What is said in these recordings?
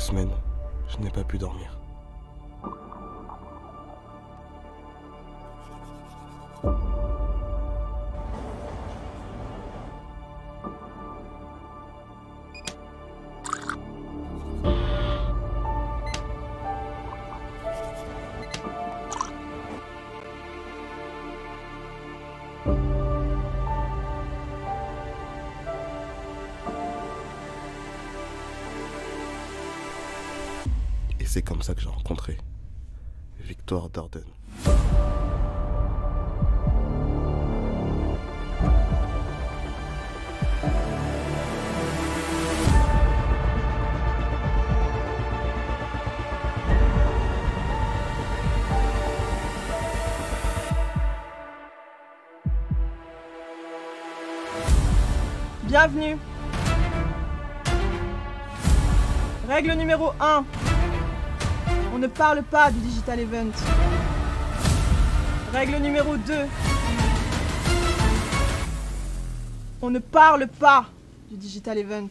semaines, je n'ai pas pu dormir. Et c'est comme ça que j'ai rencontré Victoire Darden. Bienvenue. Règle numéro 1. On ne parle pas du Digital Event. Règle numéro 2. On ne parle pas du Digital Event.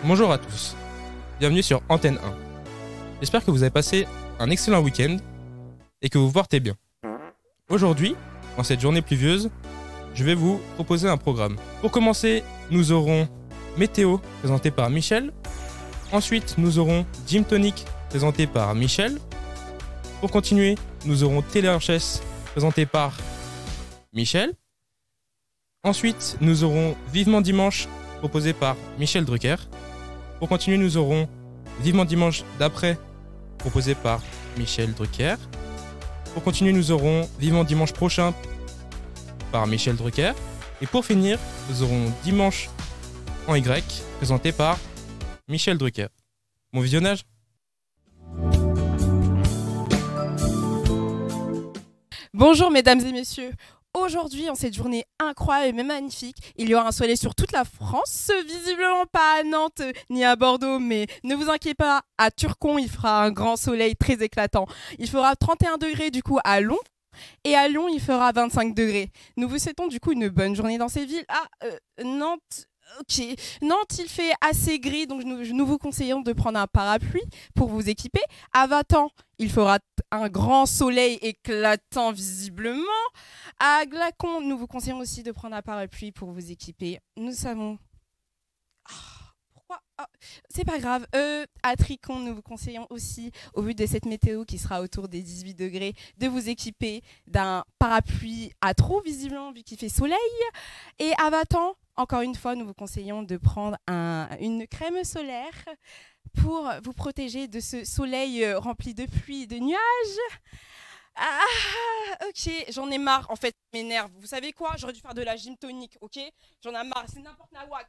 Bonjour à tous, bienvenue sur Antenne 1. J'espère que vous avez passé un excellent week-end et que vous vous portez bien. Aujourd'hui, dans cette journée pluvieuse, je vais vous proposer un programme. Pour commencer, nous aurons Météo, présenté par Michel. Ensuite, nous aurons Gym Tonic, présenté par Michel. Pour continuer, nous aurons Télé-HS, présenté par Michel. Ensuite, nous aurons Vivement Dimanche, proposé par Michel Drucker. Pour continuer, nous aurons Vivement Dimanche d'après, proposé par Michel Drucker. Pour continuer, nous aurons Vivement Dimanche prochain par Michel Drucker. Et pour finir, nous aurons Dimanche en Y, présenté par Michel Drucker. Bon visionnage. Bonjour mesdames et messieurs. Aujourd'hui, en cette journée incroyable et magnifique, il y aura un soleil sur toute la France, visiblement pas à Nantes ni à Bordeaux, mais ne vous inquiétez pas, à Turcon, il fera un grand soleil très éclatant. Il fera 31 degrés du coup à Lyon, et à Lyon, il fera 25 degrés. Nous vous souhaitons du coup une bonne journée dans ces villes. Nantes... Ok, Nantes, il fait assez gris, donc nous vous conseillons de prendre un parapluie pour vous équiper. À Vatan, il fera un grand soleil éclatant visiblement. À Glacon, nous vous conseillons aussi de prendre un parapluie pour vous équiper. Nous savons... pourquoi c'est pas grave. À Tricon, nous vous conseillons aussi, au vu de cette météo qui sera autour des 18 degrés, de vous équiper d'un parapluie à trous, visiblement, vu qu'il fait soleil. Et à Vatan, encore une fois, nous vous conseillons de prendre une crème solaire pour vous protéger de ce soleil rempli de pluie et de nuages. Ok, j'en ai marre, en fait, ça m'énerve. Vous savez quoi? J'aurais dû faire de la gym tonique, ok? J'en ai marre, c'est n'importe nawak.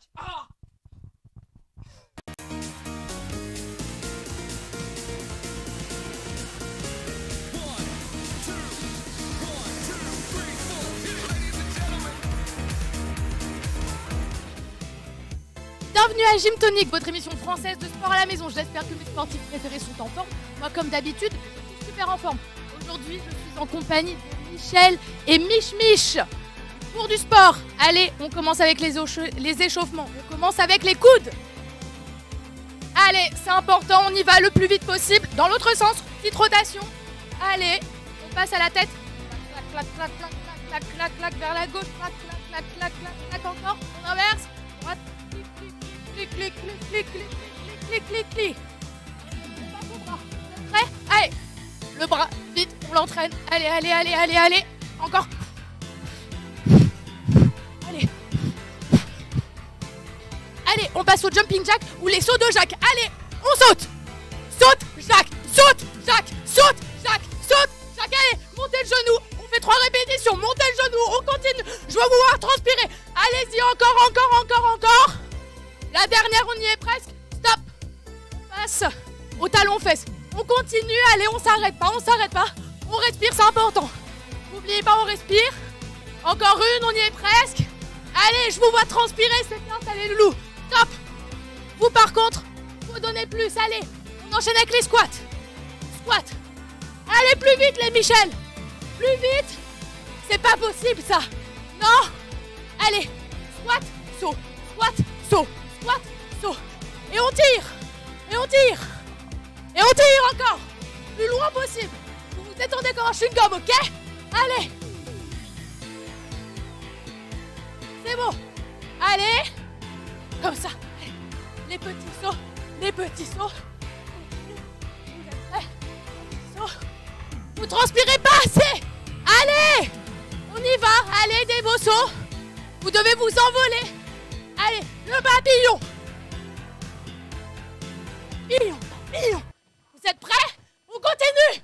Bienvenue à Gym Tonic, votre émission française de sport à la maison. J'espère que mes sportifs préférés sont en forme. Moi, comme d'habitude, je suis super en forme. Aujourd'hui, je suis en compagnie de Michel et Mich Mich. Pour du sport. Allez, on commence avec les échauffements. On commence avec les coudes. Allez, c'est important, on y va le plus vite possible. Dans l'autre sens, petite rotation. Allez, on passe à la tête. Clac, clac, clac, clac, clac, clac, clac, vers la gauche. Clac, clac, clac, clac, clac, clac, encore. On inverse. Droite. Clic, clic, clic, clic, clic, clic, clic, clic, clic, clic. On passe au bras. Vous êtes prêts? Allez, le bras, vite, on l'entraîne. Allez, allez, allez, allez, allez. Encore. Allez. Allez, on passe au jumping jack ou les sauts de jack. Allez, on saute. Saute, jack, saute, jack, saute, jack, saute, jack. Allez, montez le genou. On fait 3 répétitions. Montez le genou. On continue. Je veux vous voir transpirer. Allez-y, encore, encore, encore, encore. La dernière, on y est presque. Stop. On passe au talon-fesse. On continue. Allez, on s'arrête pas. On s'arrête pas. On respire, c'est important. N'oubliez pas, on respire. Encore une, on y est presque. Allez, je vous vois transpirer, c'est bien, allez loulou. Top. Vous par contre, faut donner plus, allez. On enchaîne avec les squats. Squat. Allez, plus vite les Michel. Plus vite. C'est pas possible ça. Non. Allez, squat, saut. Squat, saut. Squat, saut. Et on tire. Et on tire. Et on tire encore. Plus loin possible. Vous vous détendez comme un chewing-gum, ok? Allez. C'est bon. Allez. Comme ça. Allez. Les petits sauts. Les petits sauts. Vous êtes prêts? Petits sauts. Vous transpirez pas assez. Allez. On y va. Allez, des beaux sauts. Vous devez vous envoler. Allez, le papillon. Papillon. Papillon. Vous êtes prêts? On continue.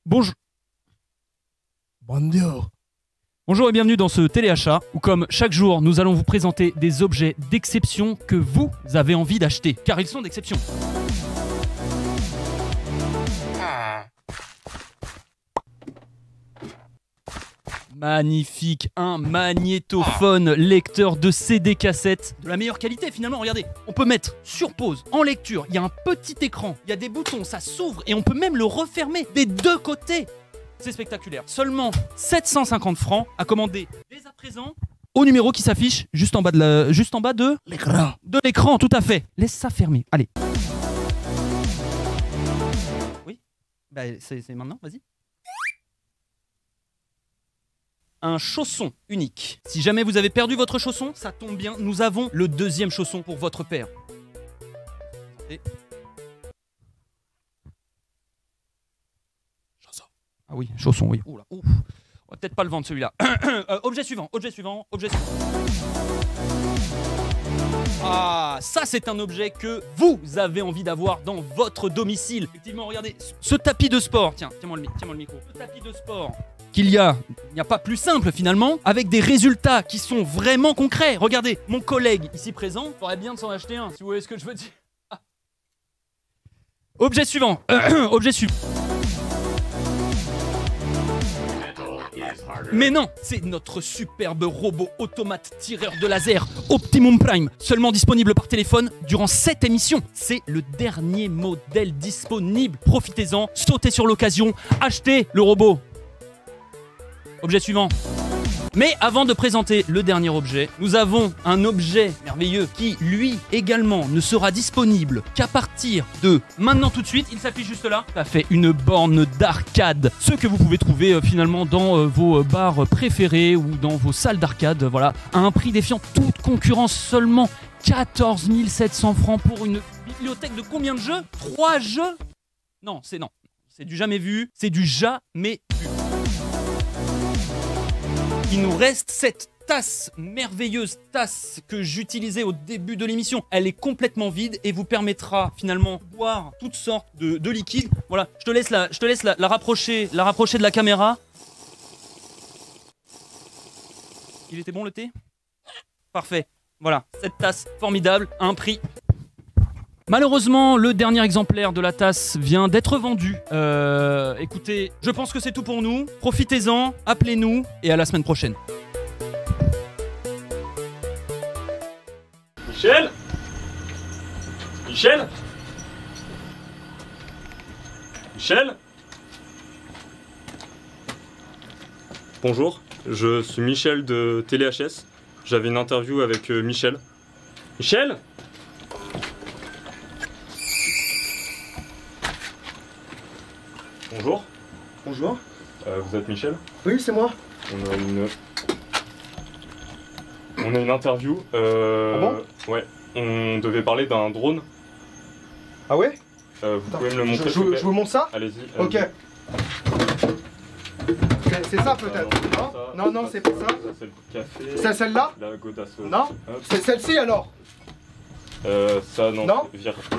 Bonjour. Bonjour et bienvenue dans ce téléachat où, comme chaque jour, nous allons vous présenter des objets d'exception que vous avez envie d'acheter, car ils sont d'exception. Magnifique, un magnétophone lecteur de CD cassette de la meilleure qualité finalement. Regardez, on peut mettre sur pause, en lecture, il y a un petit écran, il y a des boutons, ça s'ouvre et on peut même le refermer des deux côtés. C'est spectaculaire. Seulement 750 francs à commander dès à présent au numéro qui s'affiche juste en bas de l'écran. De l'écran, tout à fait. Laisse ça fermer. Allez. Oui. Bah c'est maintenant, vas-y. Un chausson unique. Si jamais vous avez perdu votre chausson, ça tombe bien, nous avons le deuxième chausson pour votre père. Et... chausson. Ah oui, chausson, oui. Oula, ouf. On va peut-être pas le vendre celui-là. Objet suivant, objet suivant, objet suivant. Ah, ça c'est un objet que vous avez envie d'avoir dans votre domicile. Effectivement, regardez, ce tapis de sport. Tiens-moi le micro. Ce tapis de sport. Il n'y a pas plus simple finalement, avec des résultats qui sont vraiment concrets. Regardez, mon collègue ici présent ferait bien de s'en acheter un, si vous voyez ce que je veux dire. Ah. Objet suivant. Objet suivant. Mais non, c'est notre superbe robot automate tireur de laser Optimum Prime, seulement disponible par téléphone durant cette émission. C'est le dernier modèle disponible. Profitez-en, sautez sur l'occasion, achetez le robot. Objet suivant. Mais avant de présenter le dernier objet, nous avons un objet merveilleux qui, lui, également, ne sera disponible qu'à partir de maintenant tout de suite. Il s'affiche juste là. Ça fait une borne d'arcade. Ce que vous pouvez trouver finalement dans vos bars préférés ou dans vos salles d'arcade. Voilà, à un prix défiant toute concurrence, seulement 14 700 francs pour une bibliothèque de combien de jeux? 3 jeux? Non, c'est du jamais vu. C'est du jamais vu. Il nous reste cette tasse, merveilleuse tasse que j'utilisais au début de l'émission. Elle est complètement vide et vous permettra finalement de boire toutes sortes de liquides. Voilà, je te laisse la rapprocher de la caméra. Il était bon le thé? Parfait. Voilà, cette tasse formidable à un prix Malheureusement, le dernier exemplaire de la tasse vient d'être vendu. Écoutez, je pense que c'est tout pour nous. Profitez-en, appelez-nous et à la semaine prochaine. Michel? Michel? Michel? Bonjour, je suis Michel de TéléHS. J'avais une interview avec Michel. Michel? Bonjour. Bonjour. Vous êtes Michel? Oui, c'est moi. On a une interview. Ah bon? Ouais. On devait parler d'un drone. Ah ouais? Vous pouvez me le montrer? Je vous montre ça? Allez-y. Ok. C'est ça peut-être, non? Non, c'est pas ça. Ça, c'est le café. C'est celle-là? La godasse. Non? C'est celle-ci alors? Ça, non. Non?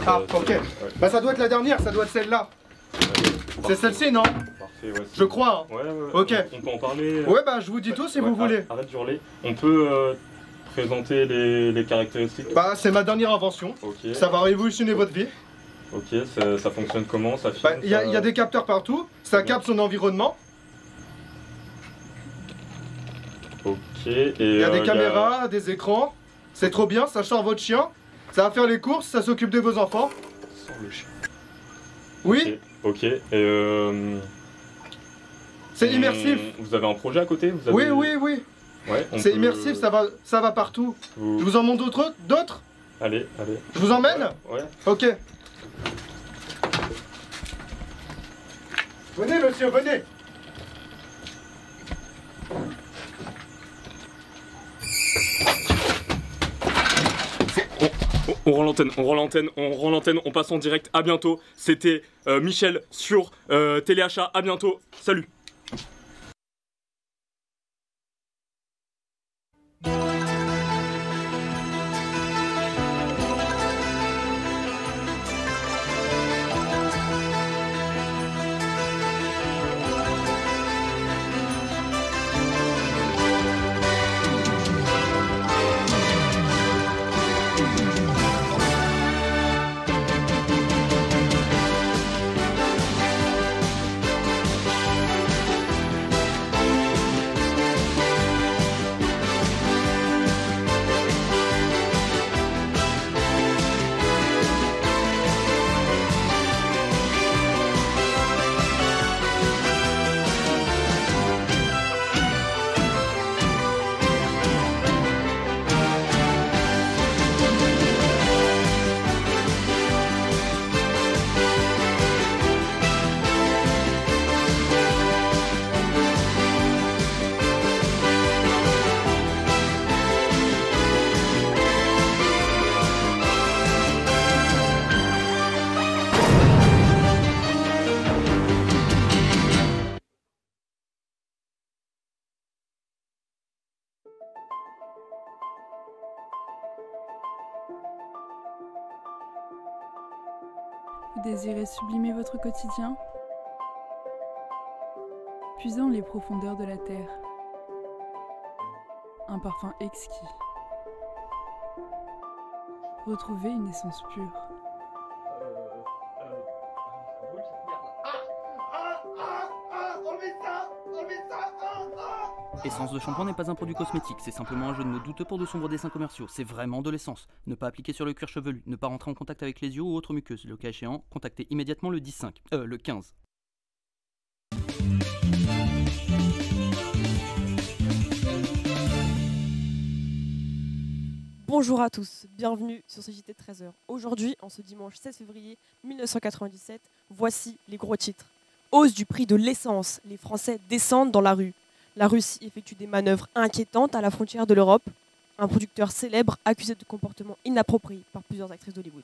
Ah, ok. Ouais. Bah ça doit être la dernière, ça doit être celle-là. C'est celle-ci, non? Parfait, ouais. Je crois. Hein. Ouais. Ok. On peut en parler. Ouais, bah je vous dis tout si vous voulez. Arrête d'hurler. On peut présenter les caractéristiques. Bah c'est ma dernière invention. Ok. Ça va révolutionner votre vie. Ok, ça fonctionne comment? Ça filme? Bah, il y a des capteurs partout, ça capte son environnement. Ok. Et Il y a des caméras, des écrans. C'est trop bien, ça sort votre chien. Ça va faire les courses, ça s'occupe de vos enfants. Sors le chien. Oui, Ok. Et c'est immersif. Vous avez un projet à côté? Vous avez... Oui. Ouais, C'est immersif, ça va partout. Je vous en montre d'autres? Allez. Je vous emmène? Ouais. Ok. Venez monsieur, venez. On rend l'antenne, on passe en direct, à bientôt. C'était Michel sur Téléachat, à bientôt, salut. Vous désirez sublimer votre quotidien? Puisez dans les profondeurs de la terre. Un parfum exquis. Retrouvez une essence pure. Essence de shampoing n'est pas un produit cosmétique, c'est simplement un jeu de mots douteux pour de sombres dessins commerciaux. C'est vraiment de l'essence. Ne pas appliquer sur le cuir chevelu, ne pas rentrer en contact avec les yeux ou autres muqueuses. Le cas échéant, contactez immédiatement le 15. Bonjour à tous, bienvenue sur ce JT de 13h. Aujourd'hui, en ce dimanche 16 février 1997, voici les gros titres. Hausse du prix de l'essence, les Français descendent dans la rue. La Russie effectue des manœuvres inquiétantes à la frontière de l'Europe. Un producteur célèbre accusé de comportement inapproprié par plusieurs actrices d'Hollywood.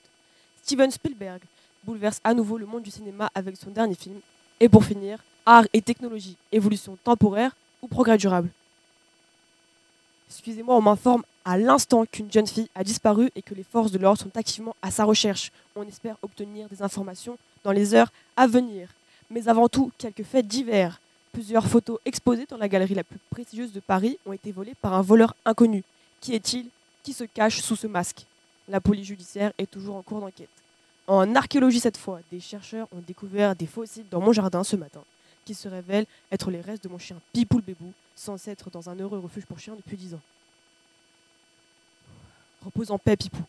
Steven Spielberg bouleverse à nouveau le monde du cinéma avec son dernier film. Et pour finir, art et technologie, évolution temporaire ou progrès durable. Excusez-moi, on m'informe à l'instant qu'une jeune fille a disparu et que les forces de l'ordre sont activement à sa recherche. On espère obtenir des informations dans les heures à venir. Mais avant tout, quelques faits divers. Plusieurs photos exposées dans la galerie la plus prestigieuse de Paris ont été volées par un voleur inconnu. Qui est-il? Qui se cache sous ce masque? La police judiciaire est toujours en cours d'enquête. En archéologie cette fois, des chercheurs ont découvert des fossiles dans mon jardin ce matin, qui se révèlent être les restes de mon chien Pipou le Bébou, censé être dans un heureux refuge pour chiens depuis 10 ans. Repose en paix, Pipou.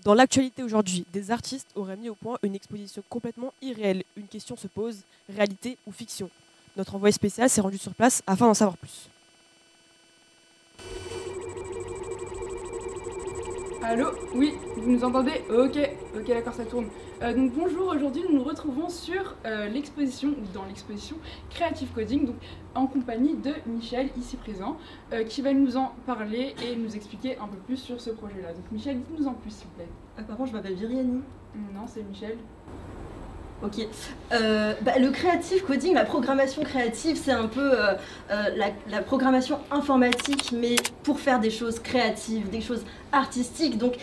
Dans l'actualité aujourd'hui, des artistes auraient mis au point une exposition complètement irréelle. Une question se pose, réalité ou fiction? Notre envoyé spécial s'est rendu sur place afin d'en savoir plus. Allô? Oui, vous nous entendez? Ok, d'accord, ça tourne. Donc bonjour, aujourd'hui nous nous retrouvons sur l'exposition, ou dans l'exposition Creative Coding, donc en compagnie de Michel, ici présent, qui va nous en parler et nous expliquer un peu plus sur ce projet-là. Donc Michel, dites-nous en plus s'il vous plaît. Pardon, je m'appelle Viriani. Non, c'est Michel. Ok. Le creative coding, la programmation créative, c'est un peu la programmation informatique, mais pour faire des choses créatives, des choses artistiques, donc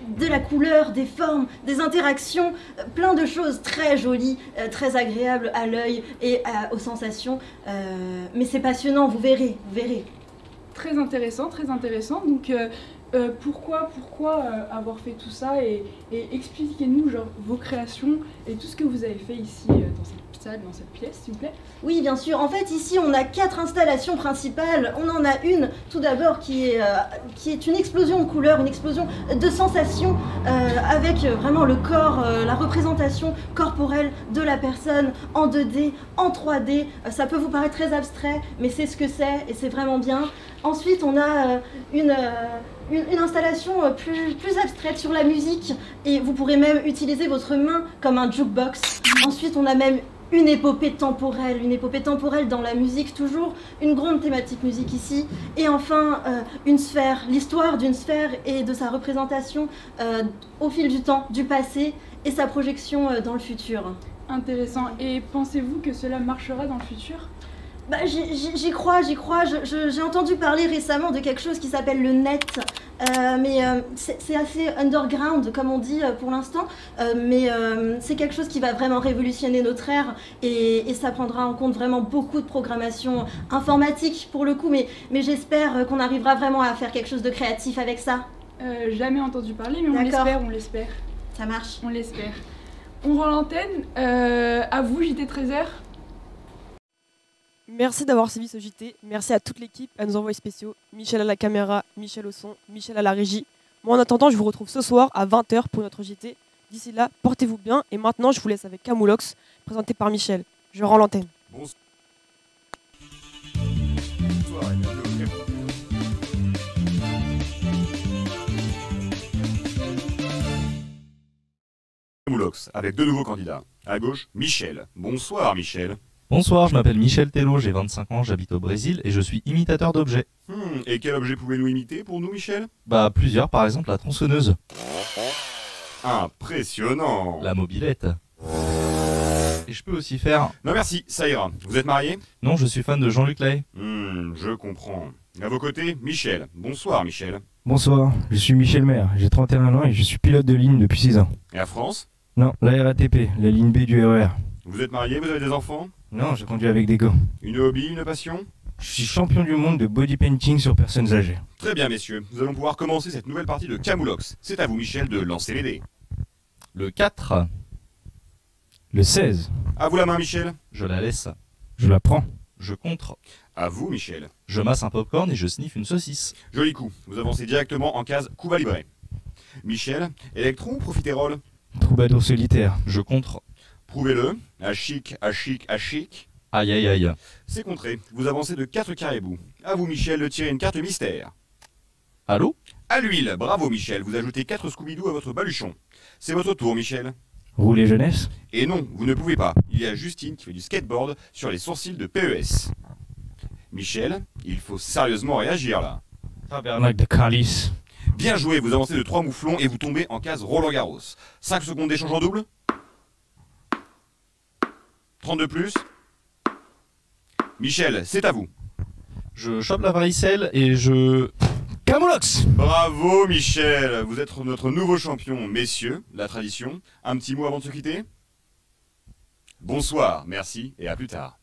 de la couleur, des formes, des interactions, plein de choses très jolies, très agréables à l'œil et aux sensations. Mais c'est passionnant, vous verrez, vous verrez. Très intéressant, très intéressant. Donc pourquoi avoir fait tout ça et expliquez-nous genre vos créations et tout ce que vous avez fait ici dans cette salle, dans cette pièce, s'il vous plaît. Oui, bien sûr. En fait, ici, on a 4 installations principales. On en a une, tout d'abord, qui est une explosion de couleurs, une explosion de sensations, avec vraiment le corps, la représentation corporelle de la personne en 2D, en 3D. Ça peut vous paraître très abstrait, mais c'est ce que c'est et c'est vraiment bien. Ensuite, on a une installation plus abstraite sur la musique et vous pourrez même utiliser votre main comme un jukebox. Ensuite, on a même une épopée temporelle dans la musique, toujours une grande thématique musique ici. Et enfin, une sphère, l'histoire d'une sphère et de sa représentation au fil du temps, du passé et sa projection dans le futur. Intéressant. Et pensez-vous que cela marchera dans le futur ? J'y crois. J'ai entendu parler récemment de quelque chose qui s'appelle le net, mais c'est assez underground comme on dit pour l'instant, mais c'est quelque chose qui va vraiment révolutionner notre ère et ça prendra en compte vraiment beaucoup de programmation informatique pour le coup, mais j'espère qu'on arrivera vraiment à faire quelque chose de créatif avec ça. Jamais entendu parler, mais on l'espère. Ça marche. On l'espère. On rend l'antenne, à vous JT 13h. Merci d'avoir suivi ce JT, merci à toute l'équipe, à nos envoyés spéciaux, Michel à la caméra, Michel au son, Michel à la régie. Moi en attendant, je vous retrouve ce soir à 20h pour notre JT. D'ici là, portez-vous bien et maintenant je vous laisse avec Camoulox, présenté par Michel. Je rends l'antenne. Bonsoir Camoulox, avec 2 nouveaux candidats. À gauche, Michel. Bonsoir Michel. Bonsoir, je m'appelle Michel Tello, j'ai 25 ans, j'habite au Brésil et je suis imitateur d'objets. Et quel objet pouvez-nous imiter pour nous, Michel? Plusieurs, par exemple la tronçonneuse. Impressionnant. La mobilette. Et je peux aussi faire... Non merci, ça ira. Vous êtes marié? Non, je suis fan de Jean-Luc Lahaye. Je comprends. À vos côtés, Michel. Bonsoir Michel. Bonsoir, je suis Michel Maire, j'ai 31 ans et je suis pilote de ligne depuis 6 ans. Et à France? Non, la RATP, la ligne B du RER. Vous êtes marié, vous avez des enfants? Non, je conduis avec des gars. Une hobby, une passion? Je suis champion du monde de body painting sur personnes âgées. Très bien messieurs, nous allons pouvoir commencer cette nouvelle partie de Camoulox. C'est à vous Michel de lancer les dés. Le 4. Le 16. À vous la main Michel. Je la laisse. Je la prends. Je contre. À vous Michel. Je masse un popcorn et je sniffe une saucisse. Joli coup, vous avancez directement en case Cuba Libre. Michel, électron ou profiterole? Troubadour solitaire. Je contre. Prouvez-le. À chic, à chic, à chic. Aïe aïe aïe. C'est contré. Vous avancez de 4 caribous. À vous Michel de tirer une carte mystère. Allô? À l'huile. Bravo Michel. Vous ajoutez 4 Scooby-Doo à votre baluchon. C'est votre tour Michel. Rouler jeunesse? Et non, vous ne pouvez pas. Il y a Justine qui fait du skateboard sur les sourcils de PES. Michel, il faut sérieusement réagir là. Tabernacle de Calice. Bien joué, vous avancez de 3 mouflons et vous tombez en case Roland Garros. 5 secondes d'échange en double. 30 de plus. Michel, c'est à vous. Je chope la varicelle et je... Camoulox! Bravo Michel, vous êtes notre nouveau champion. Messieurs, la tradition, un petit mot avant de se quitter? Bonsoir, merci et à plus tard.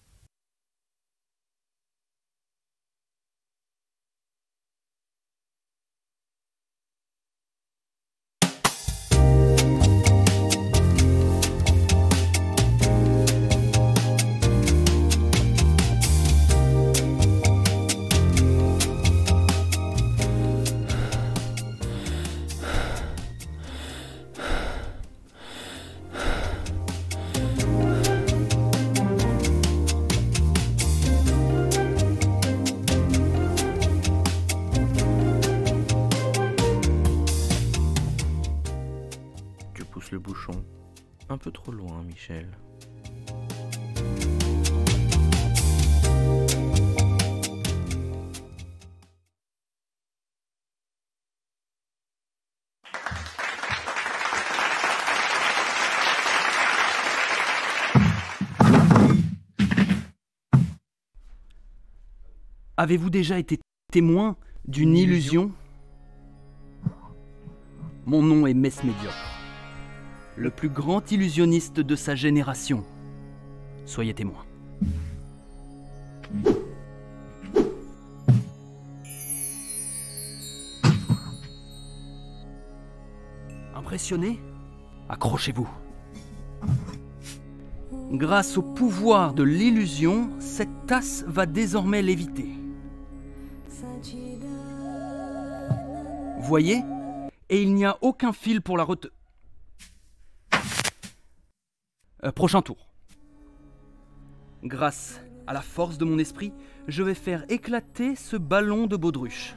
peu trop loin, Michel. Avez-vous déjà été témoin d'une illusion? Mon nom est Mess Médiocre, le plus grand illusionniste de sa génération. Soyez témoin. Impressionné? Accrochez-vous. Grâce au pouvoir de l'illusion, cette tasse va désormais léviter. Voyez? Et il n'y a aucun fil pour la retenir. Prochain tour. Grâce à la force de mon esprit, je vais faire éclater ce ballon de baudruche.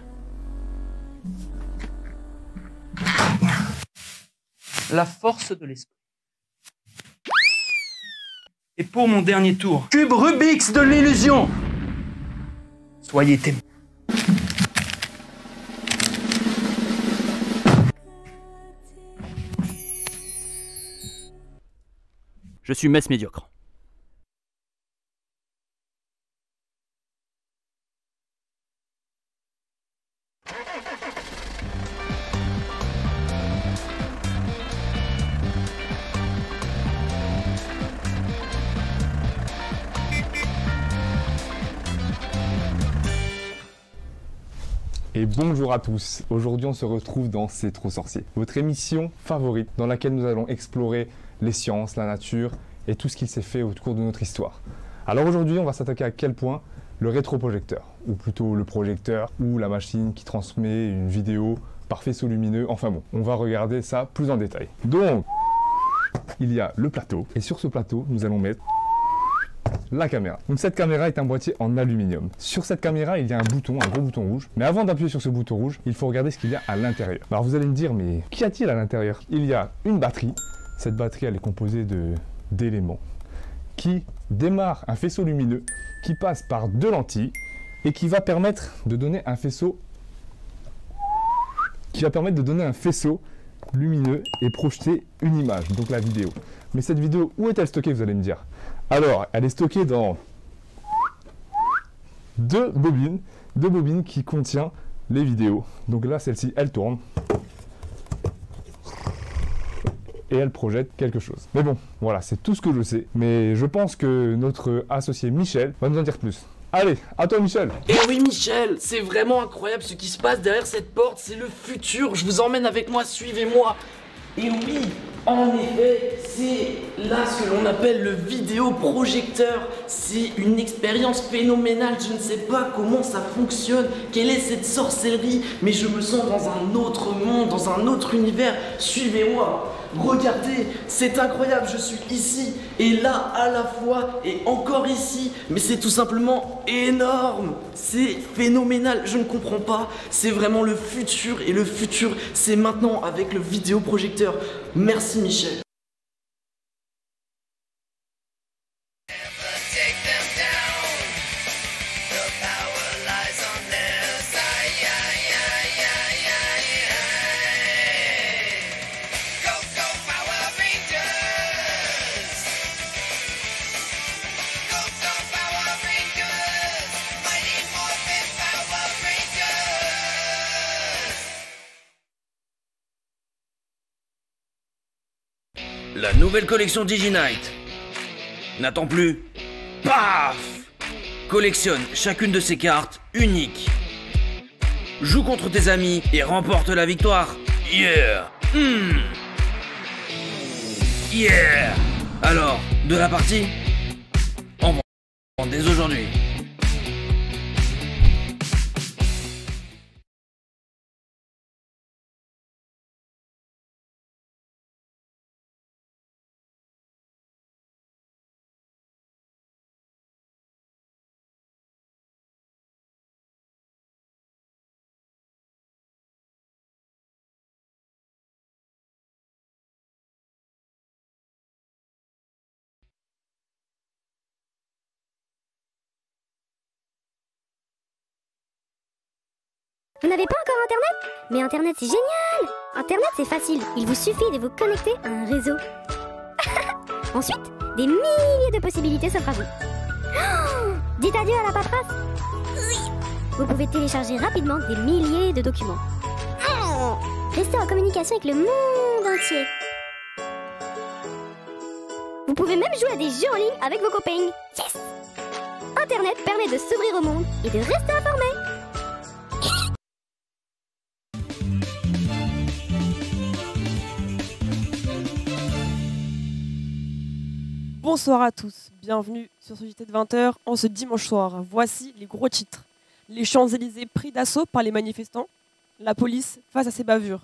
La force de l'esprit. Et pour mon dernier tour, cube Rubik's de l'illusion. Soyez témoins. Je suis Mess Médiocre. Et bonjour à tous, aujourd'hui on se retrouve dans C'est trop sorcier, votre émission favorite dans laquelle nous allons explorer les sciences, la nature et tout ce qui s'est fait au cours de notre histoire. Alors aujourd'hui on va s'attaquer à quel point le rétroprojecteur, ou plutôt le projecteur ou la machine qui transmet une vidéo par faisceau lumineux, enfin bon, on va regarder ça plus en détail. Donc, il y a le plateau et sur ce plateau nous allons mettre la caméra. Donc cette caméra est un boîtier en aluminium. Sur cette caméra, il y a un bouton, un gros bouton rouge. Mais avant d'appuyer sur ce bouton rouge, il faut regarder ce qu'il y a à l'intérieur. Alors vous allez me dire, mais qu'y a-t-il à l'intérieur? Il y a une batterie. Cette batterie, elle est composée d'éléments qui démarrent un faisceau lumineux qui passe par deux lentilles et qui va permettre de donner un faisceau lumineux et projeter une image, donc la vidéo. Mais cette vidéo, où est-elle stockée, vous allez me dire? Alors, elle est stockée dans deux bobines qui contiennent les vidéos. Donc là, celle-ci, elle tourne. Et elle projette quelque chose. Mais bon, voilà, c'est tout ce que je sais. Mais je pense que notre associé Michel va nous en dire plus. Allez, à toi Michel. Et oui Michel, c'est vraiment incroyable ce qui se passe derrière cette porte, c'est le futur, je vous emmène avec moi, suivez-moi. Et oui, en effet, c'est là ce que l'on appelle le vidéoprojecteur. C'est une expérience phénoménale, je ne sais pas comment ça fonctionne, quelle est cette sorcellerie, mais je me sens dans un autre monde, dans un autre univers. Suivez-moi, regardez, c'est incroyable, je suis ici et là à la fois et encore ici, mais c'est tout simplement énorme, c'est phénoménal, je ne comprends pas, c'est vraiment le futur et le futur c'est maintenant avec le vidéoprojecteur. Merci Michel. La nouvelle collection DigiNight. N'attends plus. Paf! Collectionne chacune de ces cartes uniques. Joue contre tes amis et remporte la victoire. Yeah! Yeah! Alors, de la partie? En vend dès aujourd'hui. Vous n'avez pas encore Internet? Mais Internet c'est génial! Internet c'est facile, il vous suffit de vous connecter à un réseau. Ensuite, des milliers de possibilités s'offrent à vous. Oh, dites adieu à la paperasse. Vous pouvez télécharger rapidement des milliers de documents. Restez en communication avec le monde entier. Vous pouvez même jouer à des jeux en ligne avec vos copains. Yes! Internet permet de s'ouvrir au monde et de rester informé. Bonsoir à tous, bienvenue sur ce JT de 20h en ce dimanche soir. Voici les gros titres. Les Champs-Élysées pris d'assaut par les manifestants. La police face à ces bavures.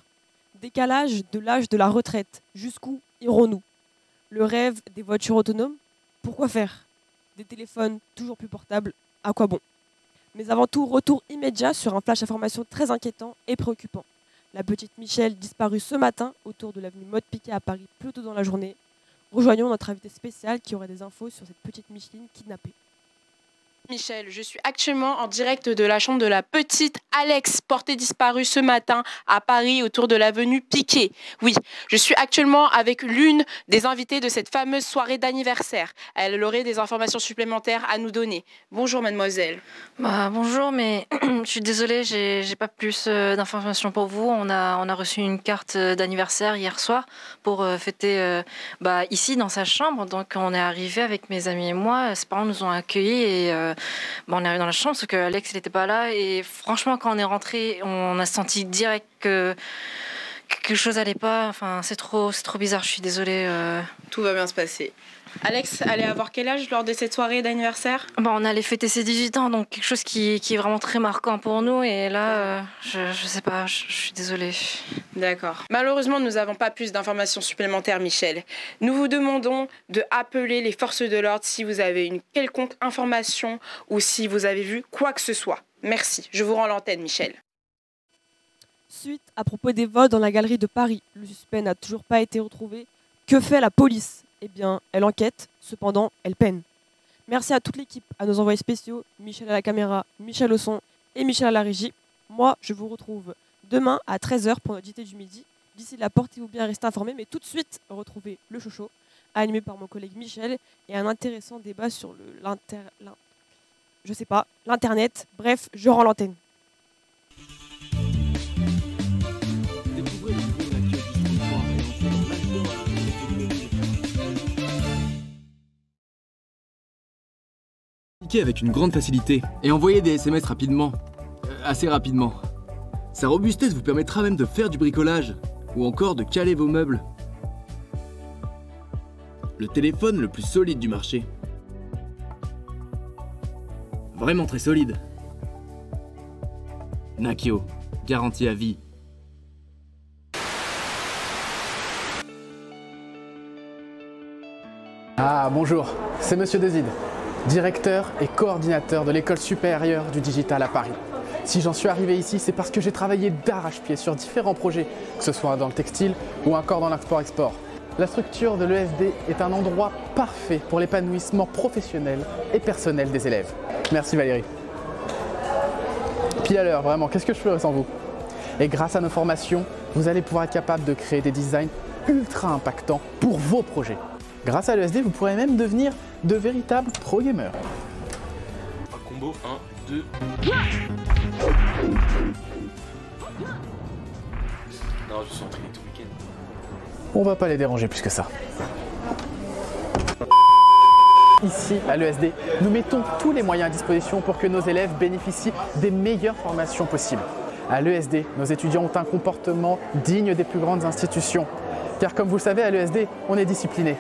Décalage de l'âge de la retraite. Jusqu'où irons-nous? Le rêve des voitures autonomes. Pourquoi faire? Des téléphones toujours plus portables. À quoi bon? Mais avant tout, retour immédiat sur un flash information très inquiétant et préoccupant. La petite Michelle disparue ce matin autour de l'avenue Motte-Piquet à Paris plus tôt dans la journée. Rejoignons notre invité spécial qui aurait des infos sur cette petite Micheline kidnappée. Michel, je suis actuellement en direct de la chambre de la petite Alex, portée disparue ce matin à Paris autour de l'avenue Piquet. Oui, je suis actuellement avec l'une des invitées de cette fameuse soirée d'anniversaire. Elle aurait des informations supplémentaires à nous donner. Bonjour mademoiselle. Bonjour, mais je suis désolée, j'ai pas plus d'informations pour vous. On a reçu une carte d'anniversaire hier soir pour fêter ici dans sa chambre. Donc on est arrivé avec mes amis et moi. Ses parents nous ont accueillis et on est arrivé dans la chambre, sauf que Alex n'était pas là. Et franchement, quand on est rentré, on a senti direct que quelque chose n'allait pas. Enfin, c'est trop bizarre, je suis désolée. Tout va bien se passer. Alex allait avoir quel âge lors de cette soirée d'anniversaire? On allait fêter ses 18 ans, donc quelque chose qui est vraiment très marquant pour nous. Et là, je sais pas, je suis désolée. D'accord. Malheureusement, nous n'avons pas plus d'informations supplémentaires, Michel. Nous vous demandons de appeler les forces de l'ordre si vous avez une quelconque information ou si vous avez vu quoi que ce soit. Merci. Je vous rends l'antenne, Michel. Suite à propos des vols dans la galerie de Paris, le suspect n'a toujours pas été retrouvé. Que fait la police? Eh bien, elle enquête, cependant, elle peine. Merci à toute l'équipe, à nos envoyés spéciaux, Michel à la caméra, Michel au son et Michel à la régie. Moi, je vous retrouve demain à 13h pour notre JT du midi. D'ici là, portez-vous bien, restez informés, mais tout de suite, retrouvez le Chocho, animé par mon collègue Michel, et un intéressant débat sur l'internet. Bref, je rends l'antenne. Avec une grande facilité et envoyer des SMS rapidement, assez rapidement. Sa robustesse vous permettra même de faire du bricolage ou encore de caler vos meubles. Le téléphone le plus solide du marché. Vraiment très solide. Nakio, garantie à vie. Ah bonjour, c'est Monsieur Dezid, directeur et coordinateur de l'école supérieure du digital à Paris. Si j'en suis arrivé ici, c'est parce que j'ai travaillé d'arrache-pied sur différents projets, que ce soit dans le textile ou encore dans l'import-export. La structure de l'ESD est un endroit parfait pour l'épanouissement professionnel et personnel des élèves. Merci Valérie. Pile à l'heure, vraiment, qu'est-ce que je ferais sans vous? Et grâce à nos formations, vous allez pouvoir être capable de créer des designs ultra impactants pour vos projets. Grâce à l'ESD, vous pourrez même devenir de véritables pro-gamers. Un combo, 1, 2... Non, je suis entraîné tout le week-end. On va pas les déranger plus que ça. Ici, à l'ESD, nous mettons tous les moyens à disposition pour que nos élèves bénéficient des meilleures formations possibles. À l'ESD, nos étudiants ont un comportement digne des plus grandes institutions. Car comme vous le savez, à l'ESD, on est discipliné.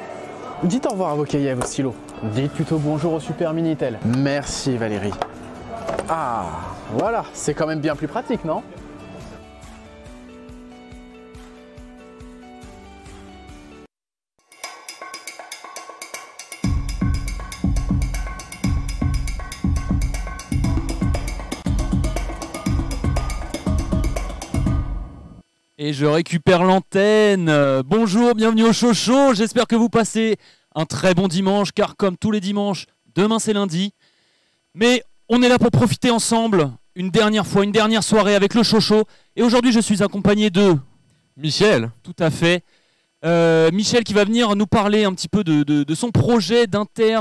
Dites au revoir à vos cahiers et à vos stylos. Dites plutôt bonjour au Super Minitel. Merci Valérie. Ah, voilà, c'est quand même bien plus pratique, non ? Et je récupère l'antenne. Bonjour, bienvenue au Chocho. J'espère que vous passez un très bon dimanche, car comme tous les dimanches, demain c'est lundi. Mais on est là pour profiter ensemble. une dernière fois, une dernière soirée avec le Chocho. Et aujourd'hui, je suis accompagné de... Michel. Tout à fait. Michel qui va venir nous parler un petit peu de son projet d'Inter.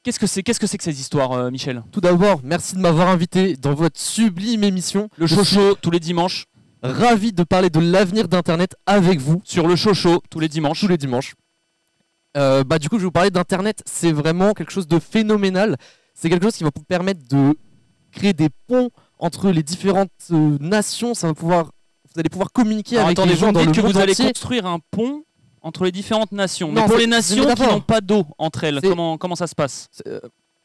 Qu'est-ce que c'est que ces histoires, Michel? Tout d'abord, merci de m'avoir invité dans votre sublime émission. Le Chocho, tous les dimanches. Ravi de parler de l'avenir d'Internet avec vous. Sur le Chocho, tous les dimanches. Tous les dimanches. Du coup, je vais vous parler d'Internet. C'est vraiment quelque chose de phénoménal. C'est quelque chose qui va vous permettre de créer des ponts entre les différentes nations. Vous allez pouvoir communiquer avec les gens dans le monde entier. Vous allez construire un pont entre les différentes nations. Non, mais pour les nations qui n'ont pas d'eau entre elles, comment ça se passe?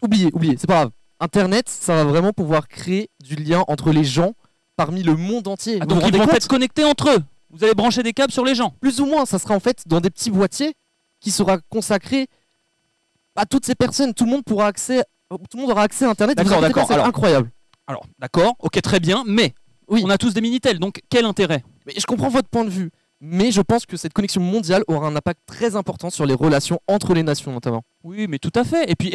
Oubliez, c'est pas grave. Internet, ça va vraiment pouvoir créer du lien entre les gens parmi le monde entier. Donc ils vont être connectés entre eux. Vous allez brancher des câbles sur les gens. Plus ou moins, ça sera en fait dans des petits boîtiers qui sera consacré à toutes ces personnes. Tout le monde aura accès à Internet. D'accord. C'est incroyable. Alors, d'accord, ok, très bien, mais on a tous des Minitel, donc quel intérêt? Mais je comprends votre point de vue, mais je pense que cette connexion mondiale aura un impact très important sur les relations entre les nations notamment. Oui, mais tout à fait. Et puis,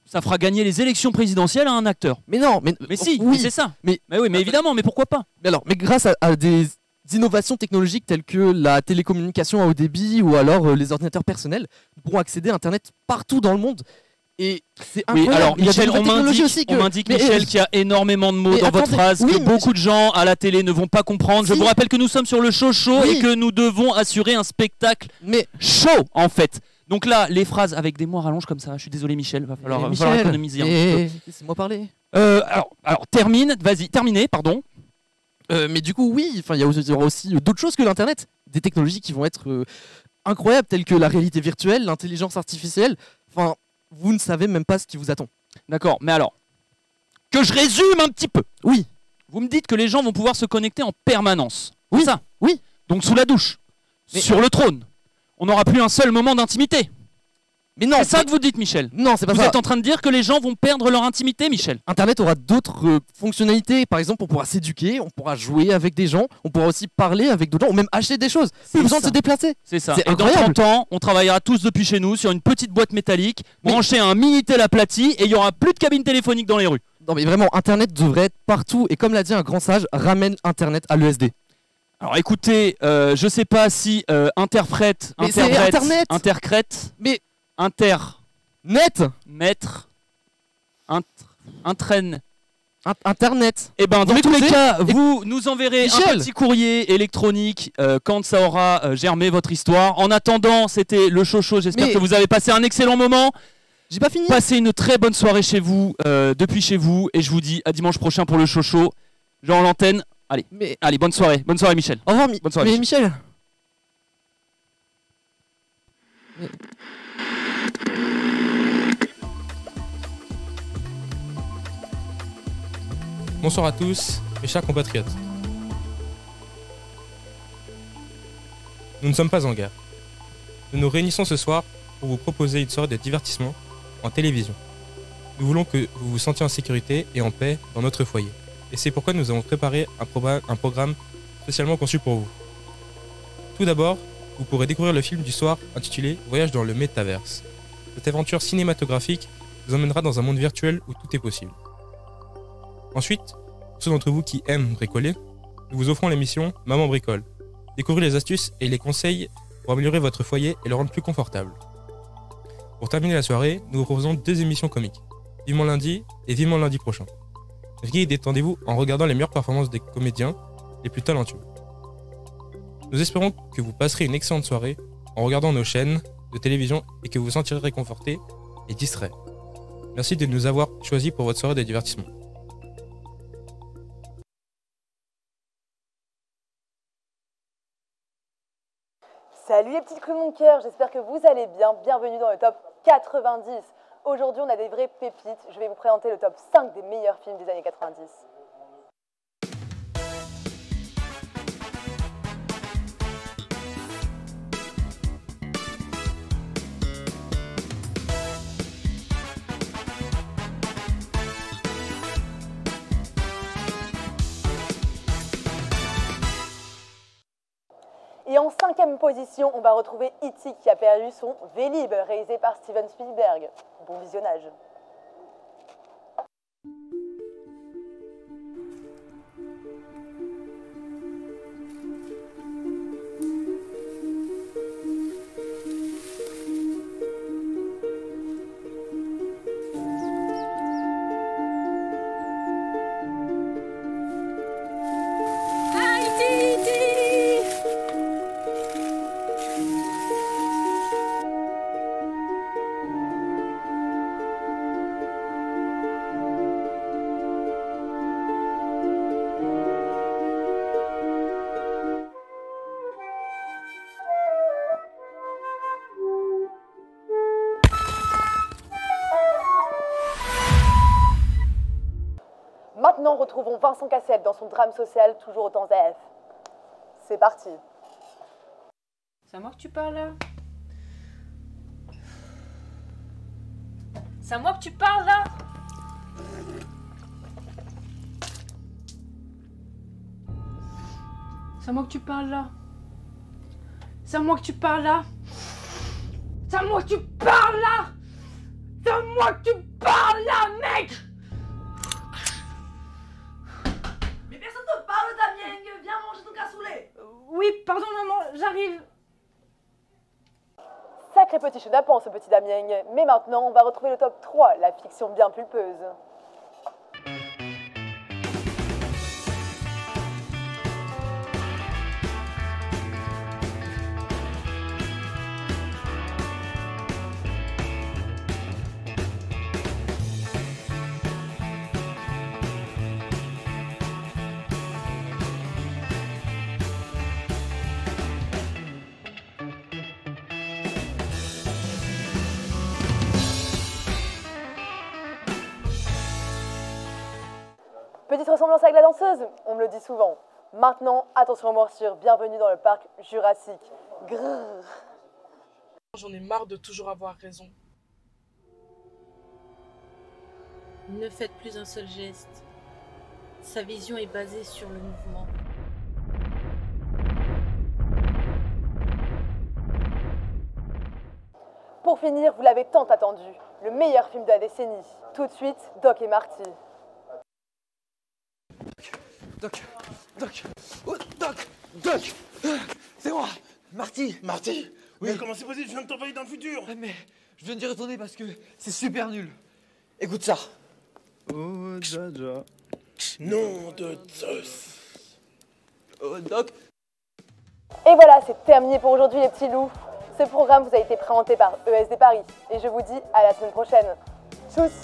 ça fera gagner les élections présidentielles à un acteur. Mais non, mais si, oui, c'est ça. Mais évidemment, mais pourquoi pas? Mais grâce à des innovations technologiques telles que la télécommunication à haut débit ou alors les ordinateurs personnels, nous pourrons accéder à Internet partout dans le monde. Et c'est incroyable. Oui, alors Michel, on m'indique Michel qu'il y a énormément de mots dans votre phrase, que beaucoup de gens à la télé ne vont pas comprendre. Je vous rappelle que nous sommes sur le Chocho et que nous devons assurer un spectacle chaud en fait. Donc là, les phrases avec des mots à rallonge comme ça, je suis désolé Michel, va falloir économiser un petit peu. Laissez-moi parler. Alors terminez, pardon. Mais du coup, oui, il y aura aussi d'autres choses que l'Internet. Des technologies qui vont être incroyables, telles que la réalité virtuelle, l'intelligence artificielle. Enfin, vous ne savez même pas ce qui vous attend. D'accord, mais alors, que je résume un petit peu. Oui. Vous me dites que les gens vont pouvoir se connecter en permanence. Oui. Ça. Oui. Donc sous la douche, sur le trône, on n'aura plus un seul moment d'intimité. Mais non, c'est ça que vous dites, Michel. Non, c'est pas ça. Vous êtes en train de dire que les gens vont perdre leur intimité, Michel. Internet aura d'autres fonctionnalités. Par exemple, on pourra s'éduquer, on pourra jouer avec des gens, on pourra aussi parler avec d'autres gens, ou même acheter des choses. Plus besoin de se déplacer. C'est ça. C'est Et dans incroyable. 30 ans, on travaillera tous depuis chez nous sur une petite boîte métallique, brancher un Minitel aplati, et il y aura plus de cabine téléphonique dans les rues. Non mais vraiment, Internet devrait être partout. Et comme l'a dit un grand sage, ramène Internet à l'ESD. Alors écoutez, je sais pas si interprète, mais c'est Internet, intercrète, mais Net, maître, entraîne, Internet. Et ben dans tous les cas, vous nous enverrez un petit courrier électronique quand ça aura germé votre histoire. En attendant, c'était le Chocho. J'espère que vous avez passé un excellent moment. J'ai pas fini. Passez une très bonne soirée chez vous, depuis chez vous, et je vous dis à dimanche prochain pour le Chocho. Genre l'antenne. Allez, allez, bonne soirée Michel. Au revoir, bonne soirée, Michel. Bonsoir à tous, mes chers compatriotes. Nous ne sommes pas en guerre. Nous nous réunissons ce soir pour vous proposer une soirée de divertissement en télévision. Nous voulons que vous vous sentiez en sécurité et en paix dans notre foyer. Et c'est pourquoi nous avons préparé un programme spécialement conçu pour vous. Tout d'abord, vous pourrez découvrir le film du soir intitulé Voyage dans le métaverse. Cette aventure cinématographique vous emmènera dans un monde virtuel où tout est possible. Ensuite, pour ceux d'entre vous qui aiment bricoler, nous vous offrons l'émission Maman Bricole. Découvrez les astuces et les conseils pour améliorer votre foyer et le rendre plus confortable. Pour terminer la soirée, nous vous proposons 2 émissions comiques, Vivement lundi et Vivement lundi prochain. Riez et détendez-vous en regardant les meilleures performances des comédiens les plus talentueux. Nous espérons que vous passerez une excellente soirée en regardant nos chaînes de télévision et que vous vous sentirez réconforté et distrait. Merci de nous avoir choisis pour votre soirée de divertissement. Salut les petites crues de mon cœur, j'espère que vous allez bien. Bienvenue dans le top 90. Aujourd'hui, on a des vraies pépites. Je vais vous présenter le top 5 des meilleurs films des années 90. Et en 5e position, on va retrouver E.T. qui a perdu son Vélib, réalisé par Steven Spielberg. Bon visionnage. Maintenant, retrouvons Vincent Cassel dans son drame social, toujours au temps ZF. C'est parti. C'est à moi que tu parles là? C'est à moi que tu parles là? C'est à moi que tu parles là? C'est à moi que tu parles là? C'est à moi que tu parles là? C'est à moi que tu parles là, mec! Mais personne te parle, Damien. Viens manger ton cassoulet. Oui, pardon maman, j'arrive. Sacré petit chenapan, ce petit Damien. Mais maintenant, on va retrouver le top 3, la fiction bien pulpeuse. Petite ressemblance avec la danseuse, on me le dit souvent. Maintenant, attention aux morsures, bienvenue dans le parc Jurassique. Grrr. J'en ai marre de toujours avoir raison. Ne faites plus un seul geste. Sa vision est basée sur le mouvement. Pour finir, vous l'avez tant attendu, le meilleur film de la décennie. Tout de suite, Doc et Marty. Doc, oh, Doc, c'est moi, Marty. Marty? Oui. Mais comment c'est possible? Je viens de t'envoyer dans le futur. Mais je viens d'y retourner parce que c'est super nul. Écoute ça. Oh, Jaja. Nom de Zeus. Oh, Doc. Et voilà, c'est terminé pour aujourd'hui les petits loups. Ce programme vous a été présenté par ESD Paris. Et je vous dis à la semaine prochaine. Tchuss.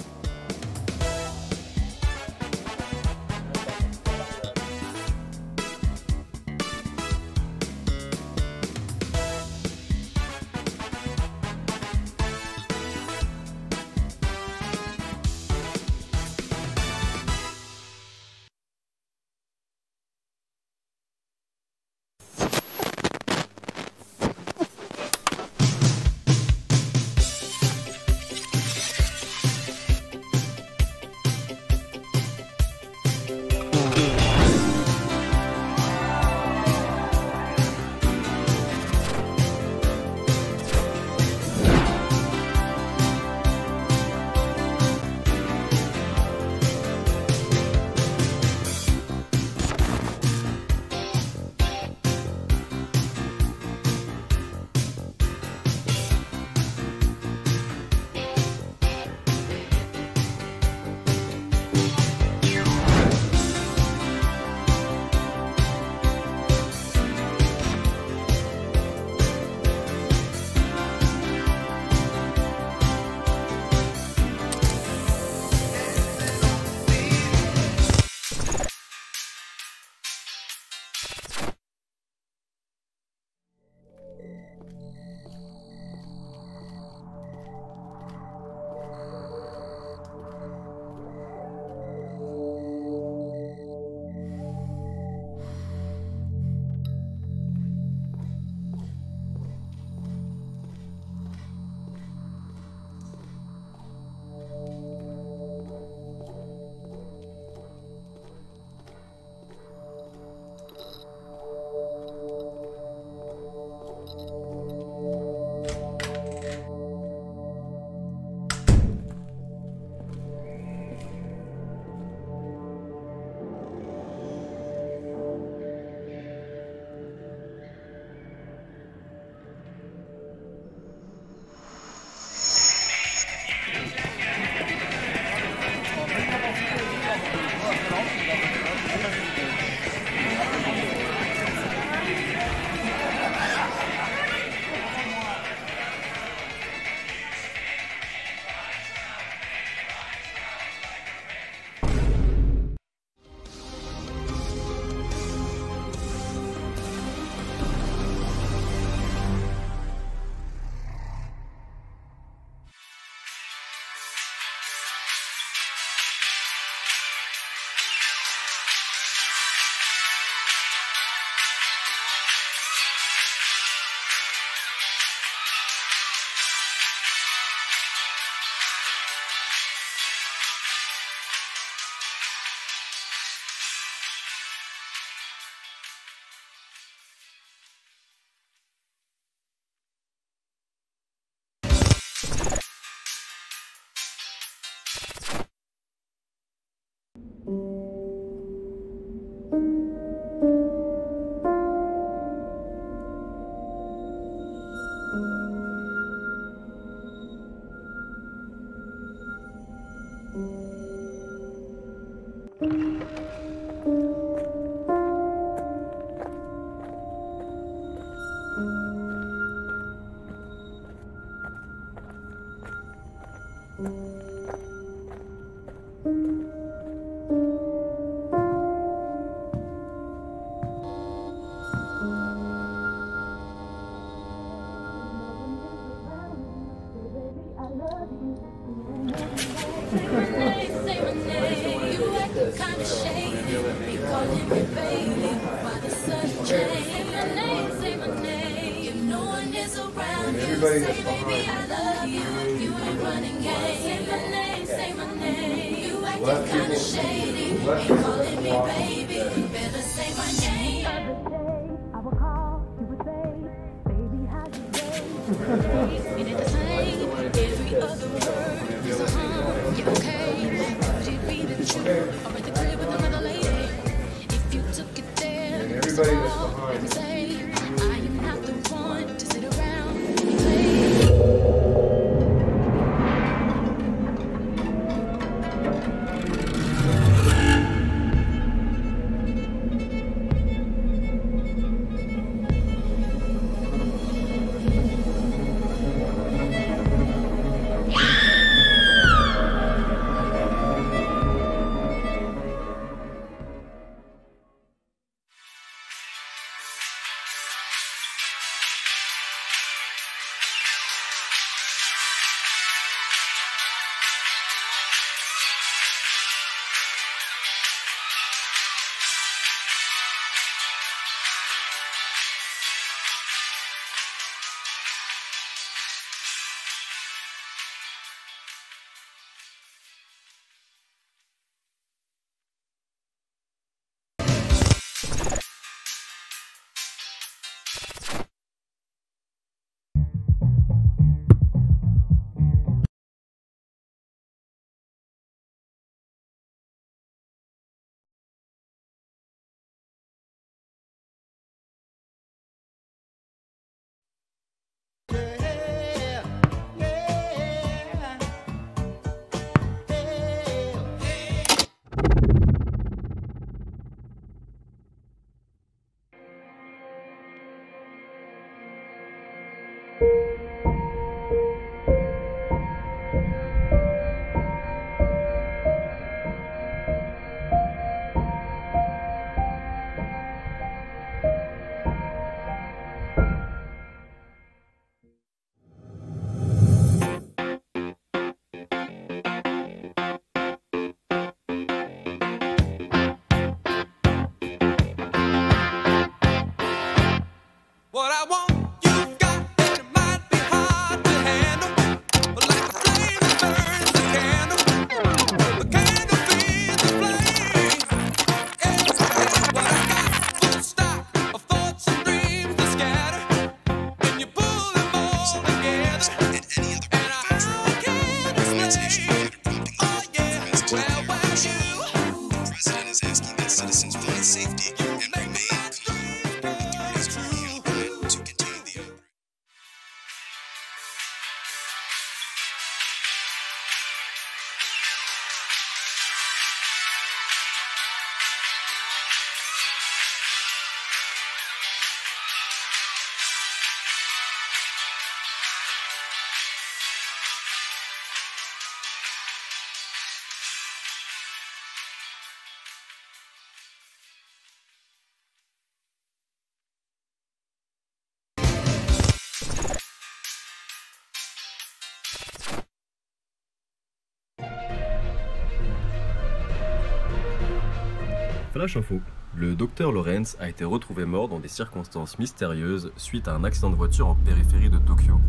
Flash info. Le docteur Lawrence a été retrouvé mort dans des circonstances mystérieuses suite à un accident de voiture en périphérie de Tokyo.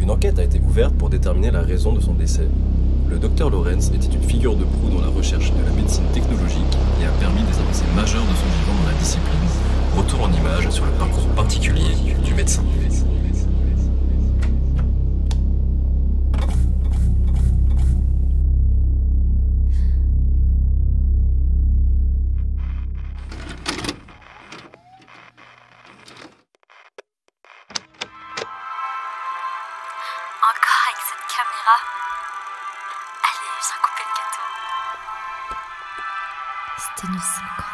Une enquête a été ouverte pour déterminer la raison de son décès. Le docteur Lawrence était une figure de proue dans la recherche de la médecine technologique et a permis des avancées majeures de son vivant dans la discipline. Retour en images sur le parcours particulier du médecin. Encore avec cette caméra. Allez, viens couper le gâteau. C'était innocent, quoi.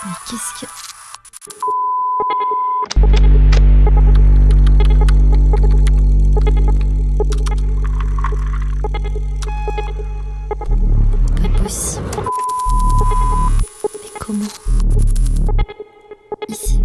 Mais qu'est-ce que... Pas possible. Mais comment? Ici.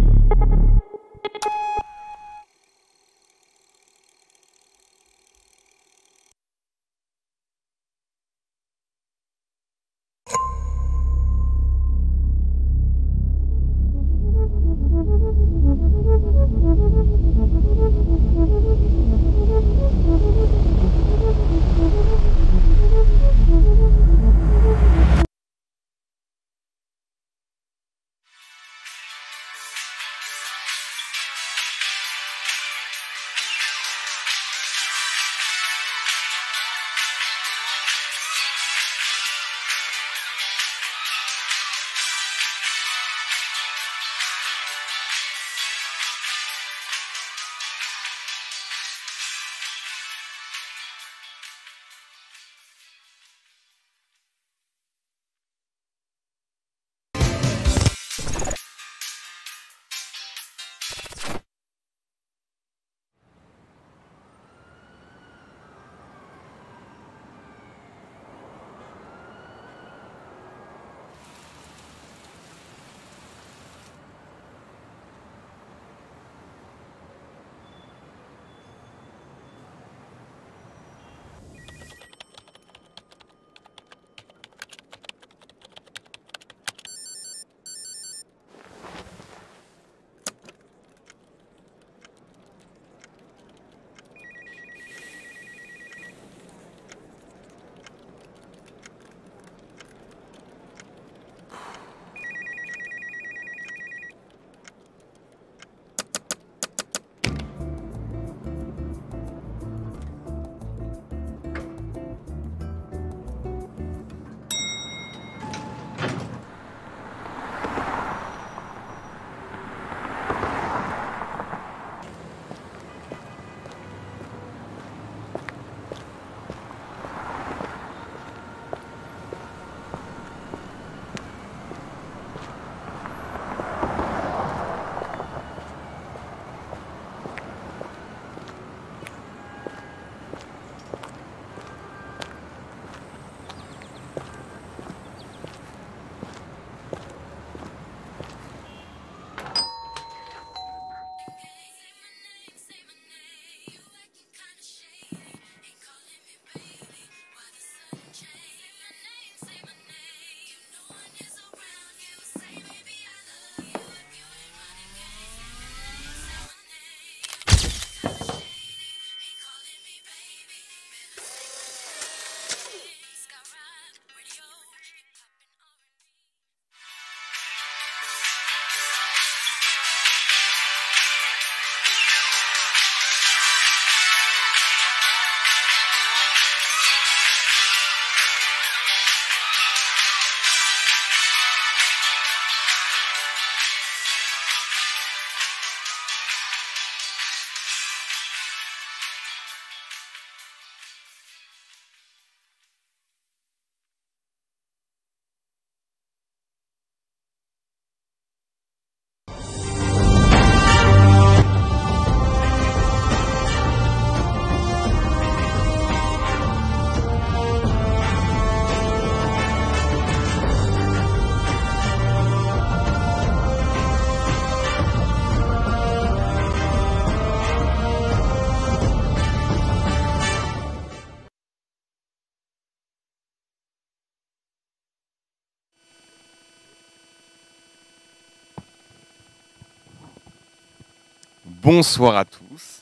Bonsoir à tous.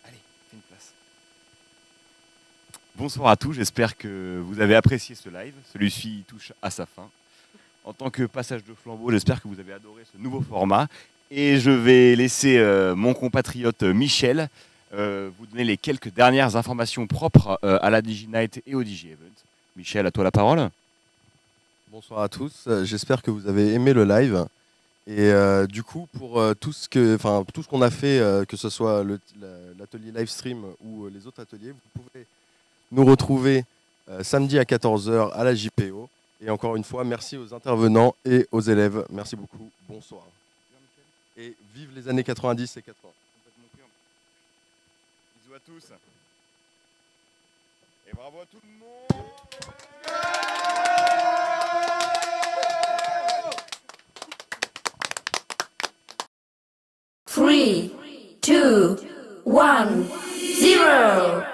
Allez, fais une place. Bonsoir à tous, j'espère que vous avez apprécié ce live. Celui-ci touche à sa fin. En tant que passage de flambeau, j'espère que vous avez adoré ce nouveau format. Et je vais laisser mon compatriote Michel vous donner les quelques dernières informations propres à la DigiNight et au DigiEvent. Michel, à toi la parole. Bonsoir à tous, j'espère que vous avez aimé le live. Et du coup, pour tout ce qu'on a fait, que ce soit l'atelier live stream ou les autres ateliers, vous pouvez nous retrouver samedi à 14h à la JPO. Et encore une fois, merci aux intervenants et aux élèves. Merci beaucoup. Bonsoir. Et vive les années 90 et 80. Bisous à tous. Et bravo à tout le monde. 3, 2, 1, 0.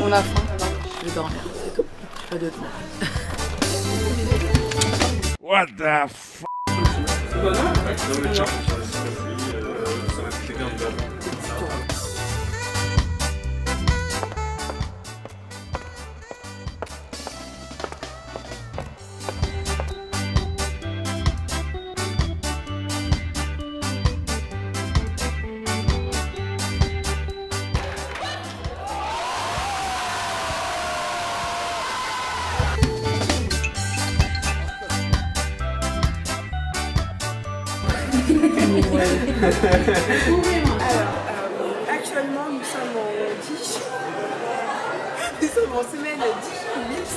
On a faim, je vais dormir, c'est tout. Pas de temps. What the f... Actuellement, nous sommes en semaine 10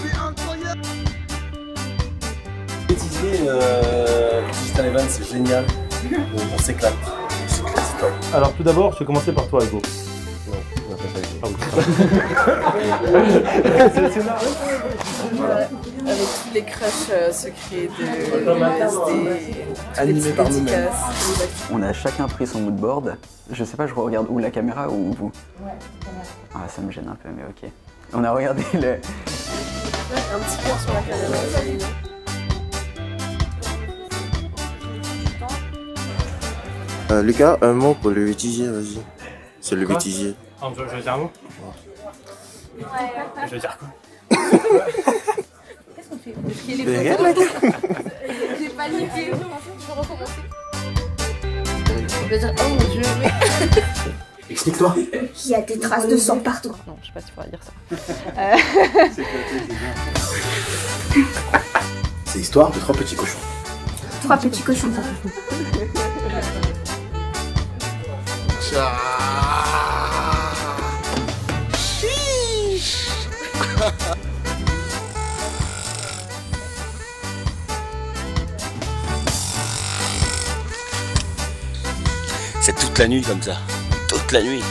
C'est incroyable. Bêtisier, Digital Event, c'est génial. On s'éclate. Alors tout d'abord, je vais commencer par toi, Hugo. Non, on n'a pas fait avec tous les crashs secrets de LSD, animé par nous-mêmes. On a chacun pris son moodboard. Je sais pas, je regarde où la caméra ou vous? Ouais, ah, ça me gêne un peu, mais ok. On a regardé le... un petit cœur sur la caméra. Lucas, un mot pour le bêtisier, vas-y. C'est le bêtisier. Ah, je vais dire un mot. Je vais dire quoi? Qu'est-ce qu'on fait? J'ai paniqué. Je peux recommencer. Je vais dire oh mon dieu, mais... Explique-toi. Il y a des traces de sang partout. Non, je sais pas si tu pourras dire ça. C'est l'histoire de 3 petits cochons. 3 petits cochons. C'est toute la nuit comme ça. Toute la nuit.